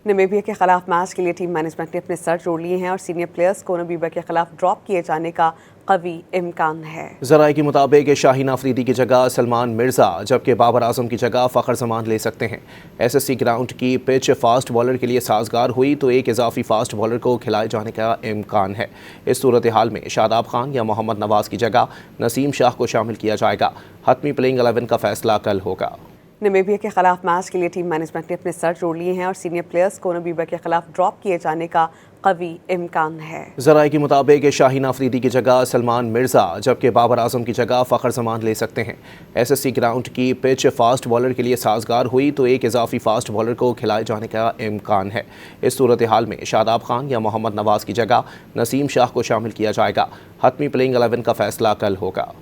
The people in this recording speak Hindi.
नमीबिया के खिलाफ मैच के लिए टीम मैनेजमेंट ने अपने सर जोड़ लिए हैं और सीनियर प्लेयर्स को नमीबिया के खिलाफ ड्रॉप किए जाने का कवी इम्कान है। जराये के मुताबिक शाहीन अफरीदी की जगह सलमान मिर्जा जबकि बाबर आजम की जगह फ़खर जमान ले सकते हैं। एसएससी ग्राउंड की पिच फास्ट बॉलर के लिए साजगार हुई तो एक इजाफी फास्ट बॉलर को खिलाए जाने का इम्कान है। इस सूरत हाल में शादाब खान या मोहम्मद नवाज की जगह नसीम शाह को शामिल किया जाएगा। हतमी प्लेइंग 11 का फैसला कल होगा। नमीबिया के खिलाफ मैच के लिए टीम मैनेजमेंट ने अपने सर जोड़ लिए हैं और सीनियर प्लेयर्स को नमीबिया के खिलाफ ड्रॉप किए जाने का कवी इम्कान है। जराये के मुताबिक शाहीन अफरीदी की जगह सलमान मिर्जा जबकि बाबर आजम की जगह फ़खर जमान ले सकते हैं। एसएससी ग्राउंड की पिच फास्ट बॉलर के लिए साजगार हुई तो एक इजाफी फास्ट बॉलर को खिलाए जाने का इम्कान है। इस सूरत हाल में शादाब खान या मोहम्मद नवाज की जगह नसीम शाह को शामिल किया जाएगा। हतमी प्लेइंग 11 का फैसला कल होगा।